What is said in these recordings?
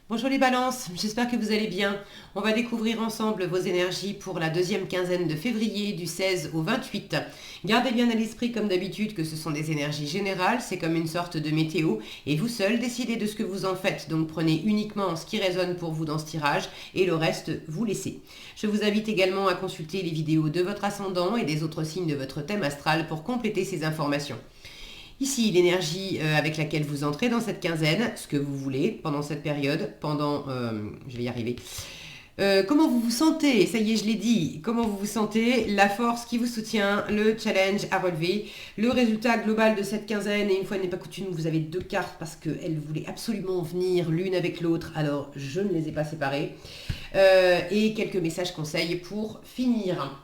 Bonjour les balances, j'espère que vous allez bien. On va découvrir ensemble vos énergies pour la deuxième quinzaine de février du 16 au 28. Gardez bien à l'esprit comme d'habitude que ce sont des énergies générales, c'est comme une sorte de météo et vous seul décidez de ce que vous en faites. Donc prenez uniquement ce qui résonne pour vous dans ce tirage et le reste vous laissez. Je vous invite également à consulter les vidéos de votre ascendant et des autres signes de votre thème astral pour compléter ces informations. Ici, l'énergie avec laquelle vous entrez dans cette quinzaine, ce que vous voulez pendant cette période, je vais y arriver. Comment vous vous sentez? Ça y est, je l'ai dit. Comment vous vous sentez? La force qui vous soutient, le challenge à relever, le résultat global de cette quinzaine. Et une fois n'est pas coutume, vous avez deux cartes parce qu'elles voulaient absolument venir l'une avec l'autre. Alors, je ne les ai pas séparées. Et quelques messages conseils pour finir.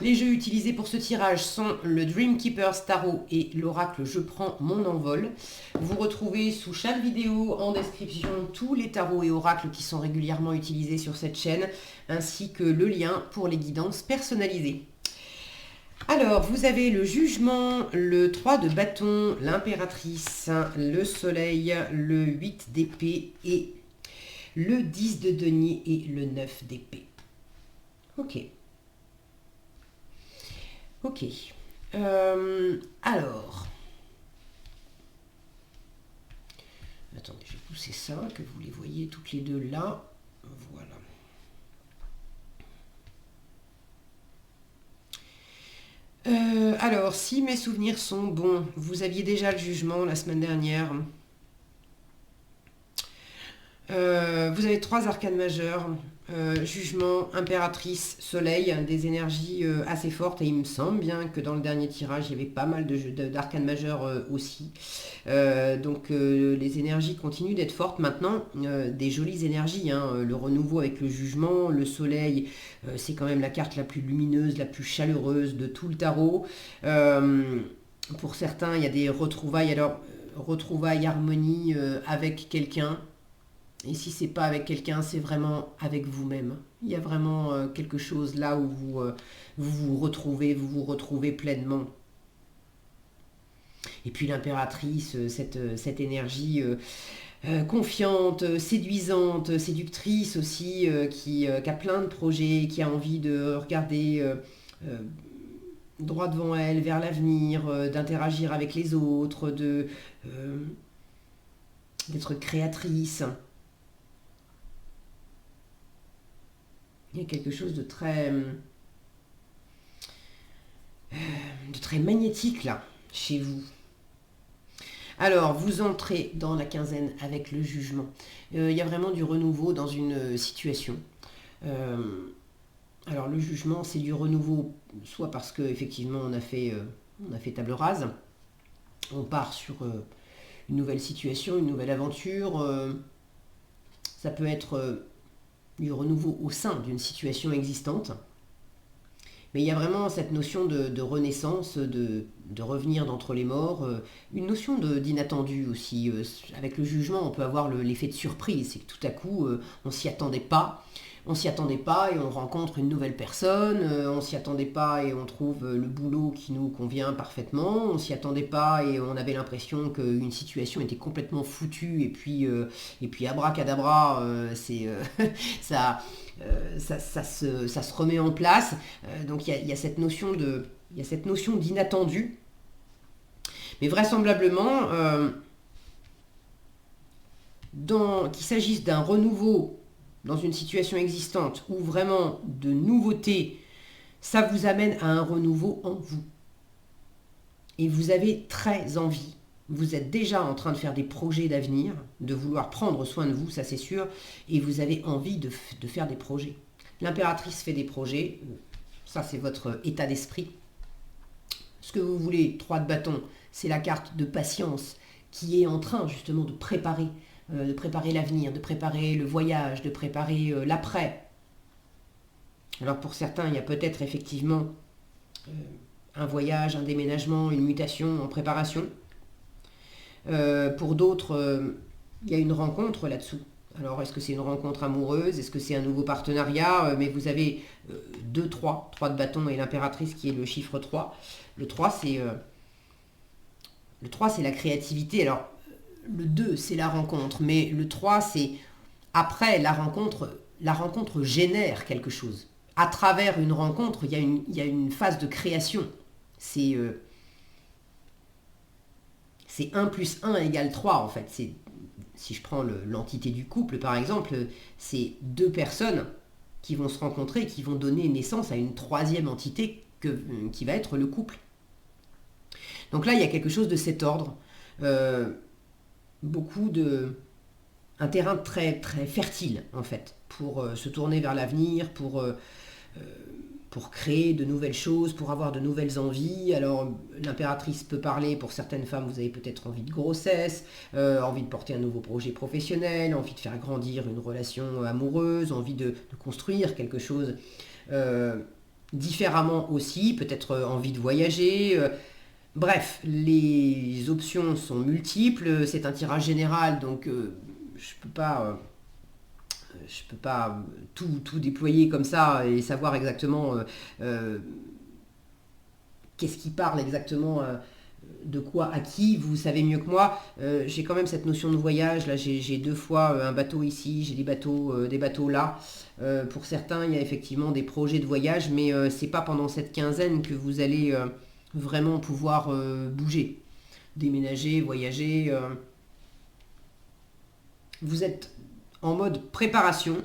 Les jeux utilisés pour ce tirage sont le Dream Keeper Tarot et l'oracle Je prends mon envol. Vous retrouvez sous chaque vidéo en description tous les tarots et oracles qui sont régulièrement utilisés sur cette chaîne, ainsi que le lien pour les guidances personnalisées. Alors, vous avez le jugement, le 3 de bâton, l'impératrice, le soleil, le 8 d'épée et le 10 de denier et le 9 d'épée. Ok. Ok. Alors. Attendez, je vais pousser ça, que vous les voyez toutes les deux là. Voilà. Alors, si mes souvenirs sont bons, vous aviez déjà le jugement la semaine dernière. Vous avez trois arcanes majeures. Jugement, impératrice, soleil, des énergies assez fortes et il me semble bien que dans le dernier tirage il y avait pas mal d'arcanes majeures aussi. Donc les énergies continuent d'être fortes maintenant, des jolies énergies, hein, le renouveau avec le jugement, le soleil, c'est quand même la carte la plus lumineuse, la plus chaleureuse de tout le tarot. Pour certains il y a des retrouvailles, alors retrouvailles, harmonie avec quelqu'un. Et si c'est pas avec quelqu'un, c'est vraiment avec vous-même. Il y a vraiment quelque chose là où vous vous retrouvez pleinement. Et puis l'impératrice, cette énergie confiante, séduisante, séductrice aussi, qui a plein de projets, qui a envie de regarder droit devant elle, vers l'avenir, d'interagir avec les autres, d'être créatrice. Il y a quelque chose de très magnétique là, chez vous. Alors, vous entrez dans la quinzaine avec le jugement. Il y a vraiment du renouveau dans une situation. Alors, le jugement, c'est du renouveau, soit parce qu'effectivement, on a fait table rase. On part sur une nouvelle situation, une nouvelle aventure. Ça peut être du renouveau au sein d'une situation existante. Mais il y a vraiment cette notion de renaissance, de revenir d'entre les morts, une notion d'inattendu aussi. Avec le jugement, on peut avoir l'effet de surprise, c'est que tout à coup, on s'y attendait pas. On s'y attendait pas et on rencontre une nouvelle personne, on s'y attendait pas et on trouve le boulot qui nous convient parfaitement, on s'y attendait pas et on avait l'impression qu'une situation était complètement foutue et puis abracadabra, ça, ça se remet en place. Donc il y a cette notion d'inattendu, mais vraisemblablement, qu'il s'agisse d'un renouveau dans une situation existante ou vraiment de nouveautés, ça vous amène à un renouveau en vous. Et vous avez très envie. Vous êtes déjà en train de faire des projets d'avenir, de vouloir prendre soin de vous, ça c'est sûr, et vous avez envie de faire des projets. L'impératrice fait des projets, ça c'est votre état d'esprit. Ce que vous voulez, 3 de bâton, c'est la carte de patience qui est en train justement de préparer l'avenir, de préparer le voyage, de préparer l'après. Alors pour certains, il y a peut-être effectivement un voyage, un déménagement, une mutation en préparation. Pour d'autres, il y a une rencontre là-dessous. Alors est-ce que c'est une rencontre amoureuse? Est-ce que c'est un nouveau partenariat? Mais vous avez 3 de bâton et l'impératrice qui est le chiffre 3. Le 3, c'est la créativité. Alors le 2, c'est la rencontre, mais le 3, c'est après la rencontre génère quelque chose. À travers une rencontre, il y a une phase de création. C'est 1 plus 1 égale 3 en fait. Si je prends l'entité du couple par exemple, c'est deux personnes qui vont se rencontrer et qui vont donner naissance à une troisième entité qui va être le couple. Donc là, il y a quelque chose de cet ordre. Un terrain très, très fertile en fait, pour se tourner vers l'avenir, pour créer de nouvelles choses, pour avoir de nouvelles envies. Alors l'impératrice peut parler, pour certaines femmes, vous avez peut-être envie de grossesse, envie de porter un nouveau projet professionnel, envie de faire grandir une relation amoureuse, envie de construire quelque chose différemment aussi, peut-être envie de voyager. Bref, les options sont multiples, c'est un tirage général, donc je peux pas tout déployer comme ça et savoir exactement qu'est-ce qui parle exactement de quoi à qui. Vous savez mieux que moi. J'ai quand même cette notion de voyage. Là, j'ai 2 fois un bateau ici, j'ai des bateaux là. Pour certains, il y a effectivement des projets de voyage, mais c'est pas pendant cette quinzaine que vous allez vraiment pouvoir bouger, déménager, voyager. Vous êtes en mode préparation,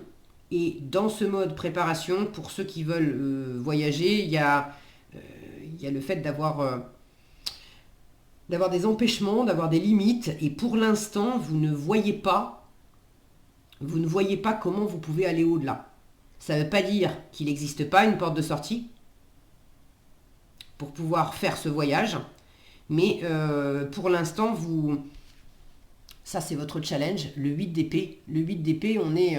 et dans ce mode préparation, pour ceux qui veulent voyager, il y a le fait d'avoir des empêchements, d'avoir des limites, et pour l'instant, vous ne voyez pas comment vous pouvez aller au-delà. Ça ne veut pas dire qu'il n'existe pas une porte de sortie pour pouvoir faire ce voyage, mais pour l'instant, ça c'est votre challenge, le 8 d'épée. Le 8 d'épée, on est...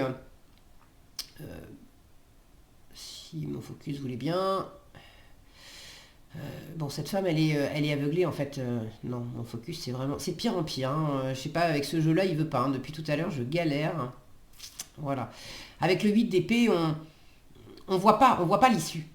si mon focus voulait bien... bon, cette femme, elle est aveuglée en fait. Non, mon focus, c'est vraiment... C'est de pire en pire. Hein. Je sais pas, avec ce jeu-là, il veut pas. Hein. Depuis tout à l'heure, je galère. Voilà. Avec le 8 d'épée, on voit pas l'issue.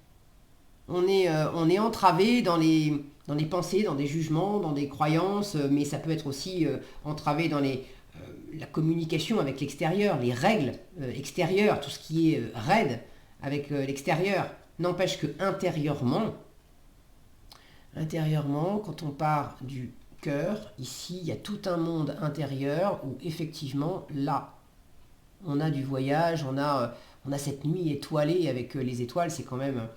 On est entravé dans les pensées, dans des jugements, dans des croyances, mais ça peut être aussi entravé dans la communication avec l'extérieur, les règles extérieures, tout ce qui est raide avec l'extérieur. N'empêche que intérieurement, quand on part du cœur, ici, il y a tout un monde intérieur où effectivement, là, on a du voyage, on a cette nuit étoilée avec les étoiles, c'est quand même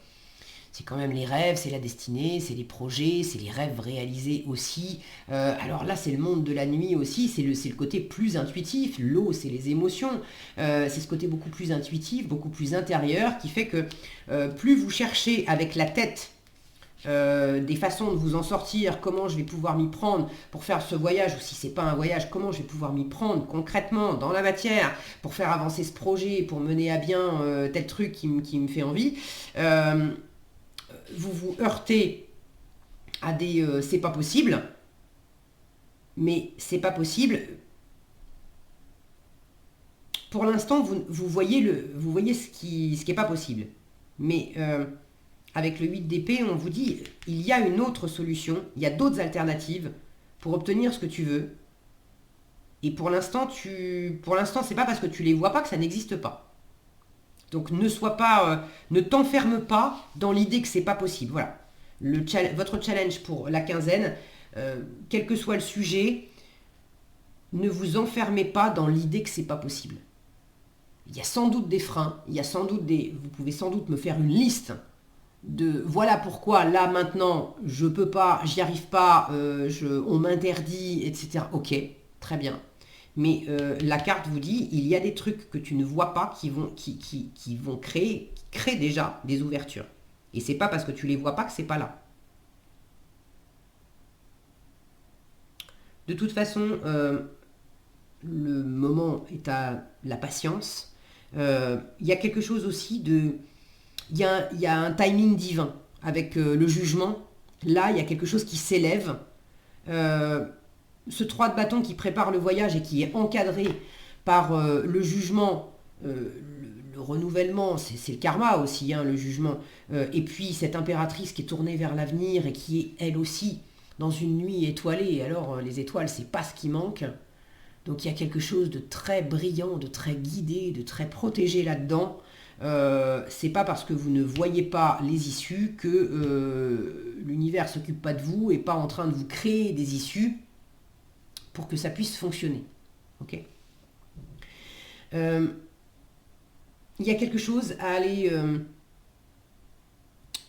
les rêves, c'est la destinée, c'est les projets, c'est les rêves réalisés aussi. Alors là, c'est le monde de la nuit aussi, c'est le côté plus intuitif. L'eau, c'est les émotions. C'est ce côté beaucoup plus intuitif, beaucoup plus intérieur, qui fait que plus vous cherchez avec la tête des façons de vous en sortir, comment je vais pouvoir m'y prendre pour faire ce voyage, ou si c'est pas un voyage, comment je vais pouvoir m'y prendre concrètement dans la matière pour faire avancer ce projet, pour mener à bien tel truc qui me fait envie. Vous vous heurtez à des c'est pas possible, mais c'est pas possible. Pour l'instant, vous voyez ce qui est pas possible. Mais avec le 8 d'épée, on vous dit il y a une autre solution, il y a d'autres alternatives pour obtenir ce que tu veux. Et pour l'instant, c'est pas parce que tu les vois pas que ça n'existe pas. Donc ne t'enferme pas dans l'idée que c'est pas possible. Voilà. Votre challenge pour la quinzaine, quel que soit le sujet, ne vous enfermez pas dans l'idée que c'est pas possible. Il y a sans doute des freins, vous pouvez sans doute me faire une liste de voilà pourquoi là maintenant je peux pas, j'y arrive pas, on m'interdit, etc. Ok, très bien. Mais la carte vous dit, il y a des trucs que tu ne vois pas qui créent déjà des ouvertures. Et c'est pas parce que tu les vois pas que c'est pas là. De toute façon, le moment est à la patience. Il y a quelque chose aussi de... Il y a un timing divin avec le jugement. Là, il y a quelque chose qui s'élève. Ce 3 de bâton qui prépare le voyage et qui est encadré par le jugement, le renouvellement, c'est le karma aussi, hein, le jugement, et puis cette impératrice qui est tournée vers l'avenir et qui est elle aussi dans une nuit étoilée. Et alors les étoiles, c'est pas ce qui manque. Donc il y a quelque chose de très brillant, de très guidé, de très protégé là-dedans. C'est pas parce que vous ne voyez pas les issues que l'univers s'occupe pas de vous et pas en train de vous créer des issues pour que ça puisse fonctionner. Ok. Il y a quelque chose à aller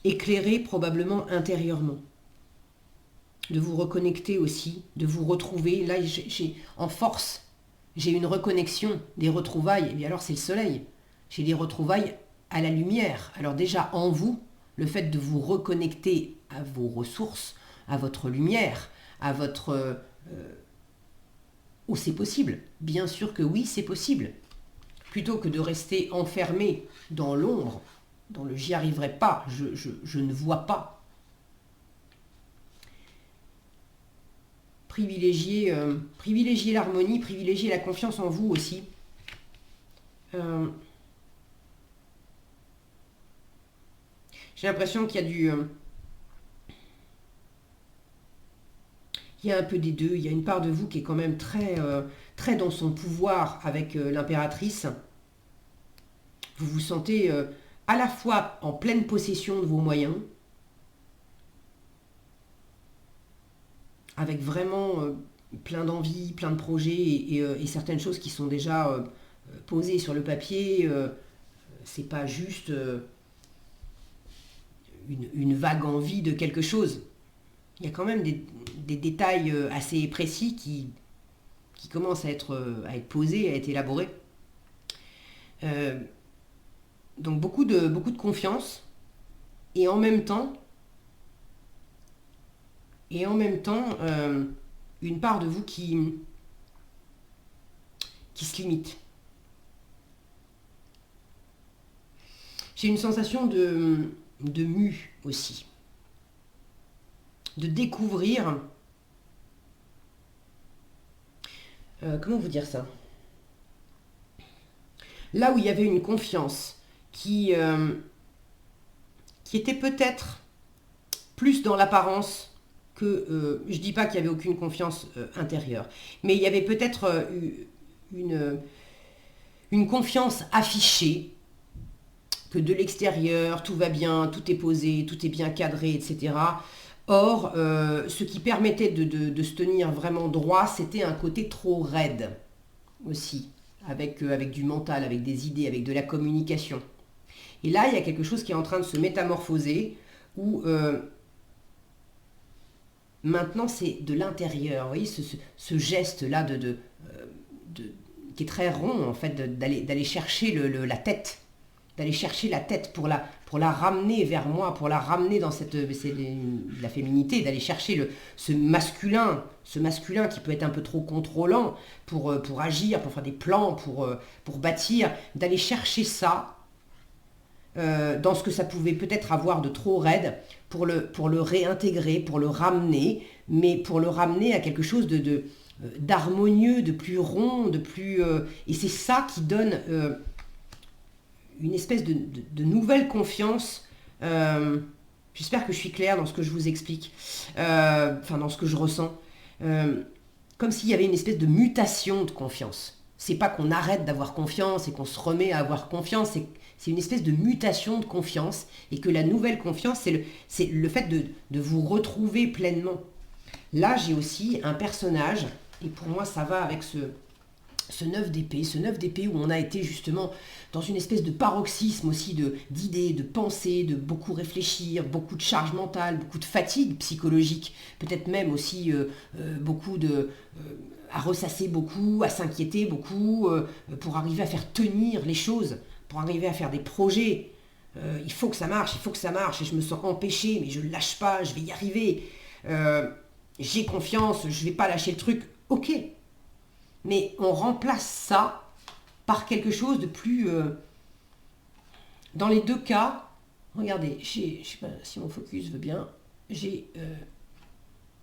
éclairer probablement intérieurement. De vous reconnecter aussi, de vous retrouver. Là, en force, j'ai une reconnexion, des retrouvailles. Et bien alors, c'est le soleil. J'ai des retrouvailles à la lumière. Alors déjà, en vous, le fait de vous reconnecter à vos ressources, à votre lumière, à votre... oh, c'est possible. Bien sûr que oui, c'est possible. Plutôt que de rester enfermé dans l'ombre, dans le j'y arriverai pas, je ne vois pas. Privilégiez l'harmonie, privilégiez la confiance en vous aussi. J'ai l'impression qu'il y a il y a un peu des deux. Il y a une part de vous qui est quand même très dans son pouvoir avec l'impératrice. Vous vous sentez à la fois en pleine possession de vos moyens, avec vraiment plein d'envie, plein de projets et certaines choses qui sont déjà posées sur le papier. C'est pas juste une vague envie de quelque chose. Il y a quand même des détails assez précis qui commencent à être posés, à être élaborés. Donc beaucoup de confiance et en même temps une part de vous qui se limite. J'ai une sensation de mue aussi, de découvrir, comment vous dire ça, là où il y avait une confiance qui était peut-être plus dans l'apparence que, je dis pas qu'il n'y avait aucune confiance intérieure, mais il y avait peut-être une confiance affichée, que de l'extérieur, tout va bien, tout est posé, tout est bien cadré, etc. Or, ce qui permettait de se tenir vraiment droit, c'était un côté trop raide aussi, avec du mental, avec des idées, avec de la communication. Et là, il y a quelque chose qui est en train de se métamorphoser, où maintenant c'est de l'intérieur. Vous voyez, ce geste-là qui est très rond, en fait, d'aller chercher la tête. D'aller chercher la tête pour la ramener vers moi, pour la ramener dans la féminité, d'aller chercher ce masculin qui peut être un peu trop contrôlant pour agir, pour faire des plans, pour bâtir, d'aller chercher ça dans ce que ça pouvait peut-être avoir de trop raide, pour le réintégrer, pour le ramener, mais pour le ramener à quelque chose d'harmonieux, de plus rond, de plus... et c'est ça qui donne... une espèce de nouvelle confiance. J'espère que je suis claire dans ce que je vous explique, dans ce que je ressens. Comme s'il y avait une espèce de mutation de confiance. C'est pas qu'on arrête d'avoir confiance et qu'on se remet à avoir confiance, c'est une espèce de mutation de confiance, et que la nouvelle confiance, c'est le fait de vous retrouver pleinement. Là, j'ai aussi un personnage, et pour moi, ça va avec ce 9 d'épée où on a été justement dans une espèce de paroxysme aussi d'idées, de pensées, de beaucoup réfléchir, beaucoup de charge mentale, beaucoup de fatigue psychologique, peut-être même aussi beaucoup à ressasser beaucoup, à s'inquiéter beaucoup, pour arriver à faire tenir les choses, pour arriver à faire des projets. Il faut que ça marche, et je me sens empêchée, mais je ne lâche pas, je vais y arriver. J'ai confiance, je ne vais pas lâcher le truc. Ok. Mais on remplace ça par quelque chose de plus... Dans les deux cas, regardez, je ne sais pas si mon focus veut bien, j'ai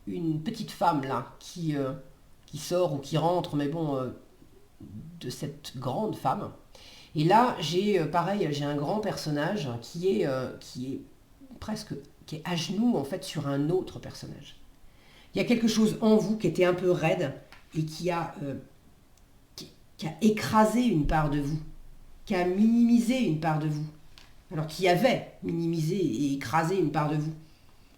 une petite femme là qui sort ou qui rentre, mais bon, de cette grande femme. Et là, pareil, j'ai un grand personnage qui est presque qui est à genoux en fait sur un autre personnage. Il y a quelque chose en vous qui était un peu raide et qui a qui a écrasé une part de vous, qui a minimisé une part de vous, alors qui avait minimisé et écrasé une part de vous.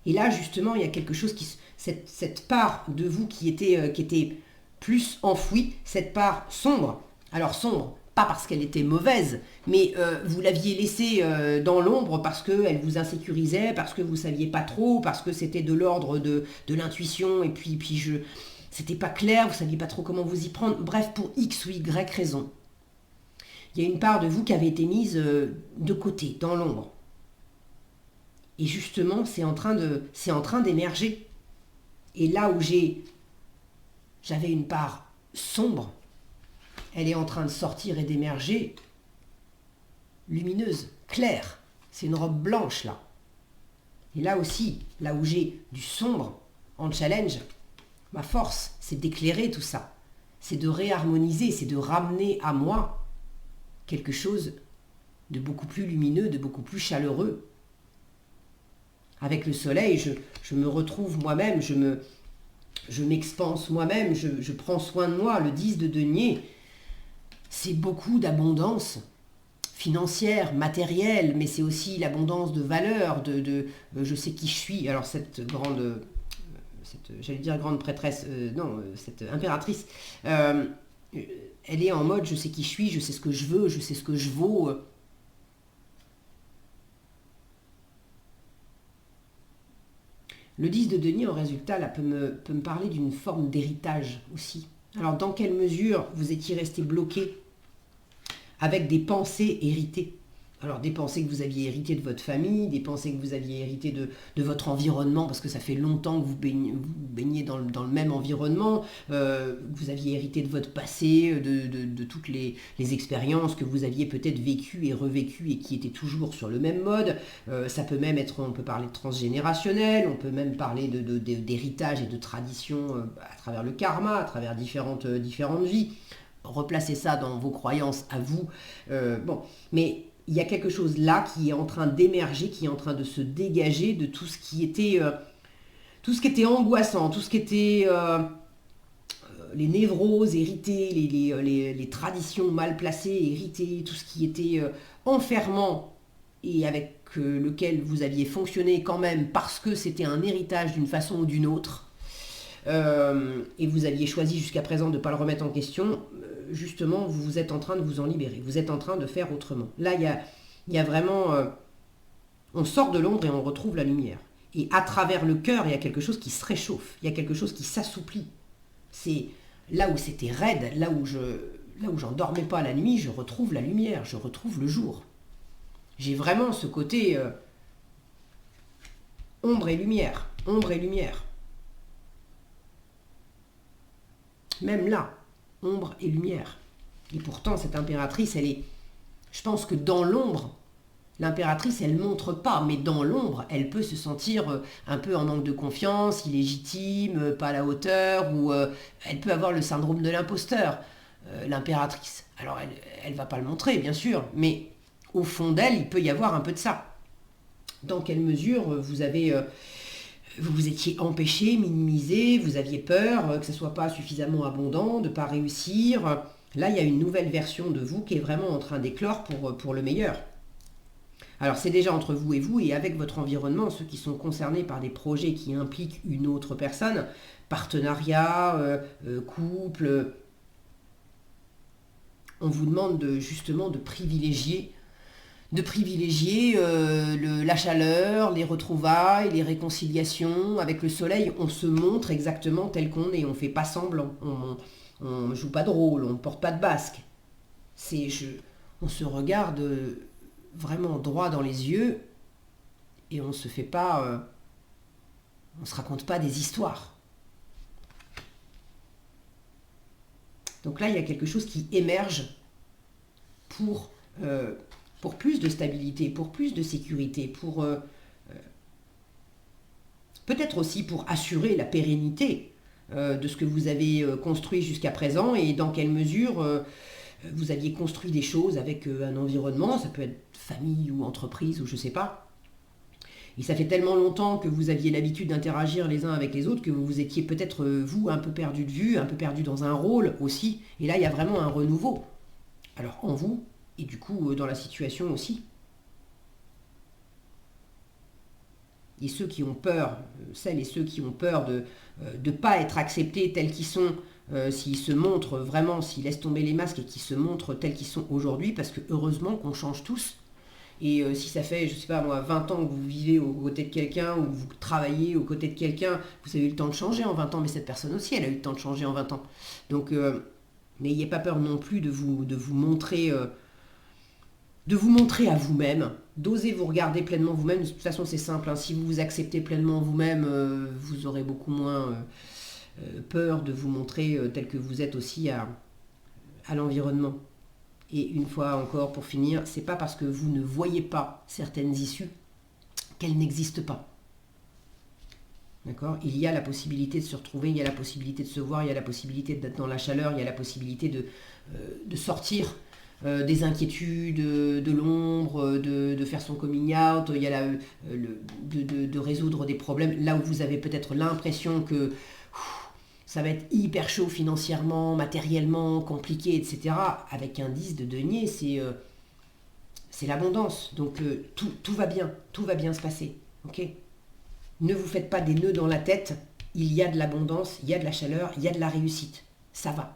Et là, justement, il y a quelque chose cette part de vous qui était plus enfouie, cette part sombre. Alors sombre, pas parce qu'elle était mauvaise, mais vous l'aviez laissée dans l'ombre parce qu'elle vous insécurisait, parce que vous ne saviez pas trop, parce que c'était de l'ordre de l'intuition, et puis c'était pas clair, vous ne saviez pas trop comment vous y prendre. Bref, pour X ou Y raison. Il y a une part de vous qui avait été mise de côté, dans l'ombre. Et justement, c'est en train d'émerger. Et là où j'avais une part sombre, elle est en train de sortir et d'émerger lumineuse, claire. C'est une robe blanche là. Et là aussi, là où j'ai du sombre en challenge, ma force, c'est d'éclairer tout ça. C'est de réharmoniser, c'est de ramener à moi quelque chose de beaucoup plus lumineux, de beaucoup plus chaleureux. Avec le soleil, je me retrouve moi-même, je m'expanse moi-même, je prends soin de moi. Le 10 de denier, c'est beaucoup d'abondance financière, matérielle, mais c'est aussi l'abondance de valeurs, je sais qui je suis. Alors j'allais dire grande prêtresse, cette impératrice, elle est en mode je sais qui je suis, je sais ce que je veux, je sais ce que je vaux. Le 10 de denier, en résultat, là, peut me parler d'une forme d'héritage aussi. Alors, dans quelle mesure vous étiez resté bloqué avec des pensées héritées? Alors, des pensées que vous aviez héritées de votre famille, des pensées que vous aviez héritées de votre environnement, parce que ça fait longtemps que vous baignez dans le même environnement, vous aviez hérité de votre passé, de toutes les expériences que vous aviez peut-être vécues et revécues et qui étaient toujours sur le même mode. Ça peut même être, on peut parler de transgénérationnel, on peut même parler d'héritage et de tradition à travers le karma, à travers différentes vies. Replacez ça dans vos croyances à vous. Mais il y a quelque chose là qui est en train d'émerger, qui est en train de se dégager de tout ce qui était angoissant, tout ce qui était les névroses héritées, les traditions mal placées héritées, tout ce qui était enfermant et avec lequel vous aviez fonctionné quand même parce que c'était un héritage d'une façon ou d'une autre. Et vous aviez choisi jusqu'à présent de ne pas le remettre en question, justement, vous êtes en train de vous en libérer. Vous êtes en train de faire autrement. Là, il y a vraiment... on sort de l'ombre et on retrouve la lumière. Et à travers le cœur, il y a quelque chose qui se réchauffe. Il y a quelque chose qui s'assouplit. C'est là où c'était raide, là où j'en dormais pas la nuit, je retrouve la lumière, je retrouve le jour. J'ai vraiment ce côté ombre et lumière, ombre et lumière. Même là, ombre et lumière. Et pourtant, cette impératrice, je pense que dans l'ombre, l'impératrice, elle ne montre pas, mais dans l'ombre, elle peut se sentir un peu en manque de confiance, illégitime, pas à la hauteur, ou elle peut avoir le syndrome de l'imposteur, l'impératrice. Alors, elle ne va pas le montrer, bien sûr, mais au fond d'elle, il peut y avoir un peu de ça. Dans quelle mesure vous vous étiez empêché, minimisé, vous aviez peur que ce ne soit pas suffisamment abondant, de ne pas réussir. Là, il y a une nouvelle version de vous qui est vraiment en train d'éclore pour le meilleur. Alors, c'est déjà entre vous et avec votre environnement, ceux qui sont concernés par des projets qui impliquent une autre personne, partenariat, couple. On vous demande justement de privilégier la chaleur, les retrouvailles, les réconciliations. Avec le soleil, on se montre exactement tel qu'on est, on ne fait pas semblant, on ne joue pas de rôle, on ne porte pas de basque. On se regarde vraiment droit dans les yeux et on se raconte pas des histoires. Donc là, il y a quelque chose qui émerge pour plus de stabilité, pour plus de sécurité, peut-être aussi pour assurer la pérennité de ce que vous avez construit jusqu'à présent et dans quelle mesure vous aviez construit des choses avec un environnement, ça peut être famille ou entreprise ou je ne sais pas. Et ça fait tellement longtemps que vous aviez l'habitude d'interagir les uns avec les autres que vous étiez peut-être, vous, un peu perdu de vue, un peu perdu dans un rôle aussi. Et là, il y a vraiment un renouveau. Alors, en vous, et du coup, dans la situation aussi. Et ceux qui ont peur, celles et ceux qui ont peur de ne pas être acceptés tels qu'ils sont, s'ils se montrent vraiment, s'ils laissent tomber les masques et qu'ils se montrent tels qu'ils sont aujourd'hui, parce que heureusement qu'on change tous. Et si ça fait, je sais pas moi, 20 ans que vous vivez aux côtés de quelqu'un ou que vous travaillez aux côtés de quelqu'un, vous avez eu le temps de changer en 20 ans, mais cette personne aussi, elle a eu le temps de changer en 20 ans. Donc, n'ayez pas peur non plus de vous montrer à vous-même, d'oser vous regarder pleinement vous-même. De toute façon, c'est simple, hein. Si vous vous acceptez pleinement vous-même, vous aurez beaucoup moins peur de vous montrer tel que vous êtes aussi à l'environnement. Et une fois encore, pour finir, c'est pas parce que vous ne voyez pas certaines issues qu'elles n'existent pas. D'accord ? Il y a la possibilité de se retrouver, il y a la possibilité de se voir, il y a la possibilité d'être dans la chaleur, il y a la possibilité de sortir des inquiétudes, de l'ombre, de faire son coming out, il y a de résoudre des problèmes là où vous avez peut-être l'impression que ça va être hyper chaud financièrement, matériellement, compliqué, etc. Avec un 10 de denier, c'est l'abondance. Donc tout va bien se passer. Ok ? Ne vous faites pas des nœuds dans la tête. Il y a de l'abondance, il y a de la chaleur, il y a de la réussite. Ça va.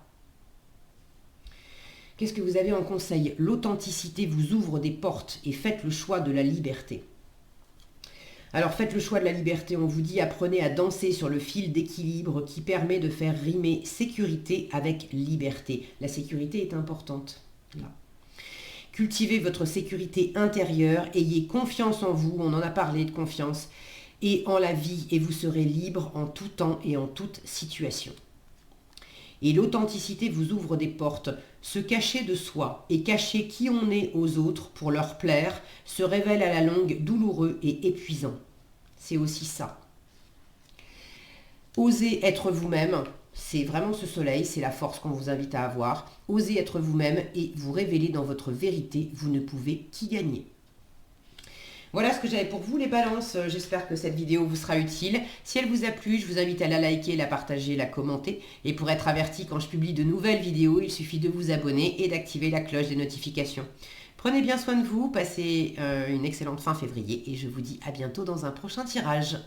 Qu'est-ce que vous avez en conseil ? L'authenticité vous ouvre des portes et faites le choix de la liberté. Alors faites le choix de la liberté, on vous dit apprenez à danser sur le fil d'équilibre qui permet de faire rimer sécurité avec liberté. La sécurité est importante. Là. Cultivez votre sécurité intérieure, ayez confiance en vous, on en a parlé de confiance, et en la vie, et vous serez libre en tout temps et en toute situation. Et l'authenticité vous ouvre des portes. Se cacher de soi et cacher qui on est aux autres pour leur plaire se révèle à la longue douloureux et épuisant. C'est aussi ça. Osez être vous-même, c'est vraiment ce soleil, c'est la force qu'on vous invite à avoir. Osez être vous-même et vous révéler dans votre vérité, vous ne pouvez qu'y gagner. Voilà ce que j'avais pour vous les balances, j'espère que cette vidéo vous sera utile. Si elle vous a plu, je vous invite à la liker, la partager, la commenter. Et pour être averti quand je publie de nouvelles vidéos, il suffit de vous abonner et d'activer la cloche des notifications. Prenez bien soin de vous, passez une excellente fin février et je vous dis à bientôt dans un prochain tirage.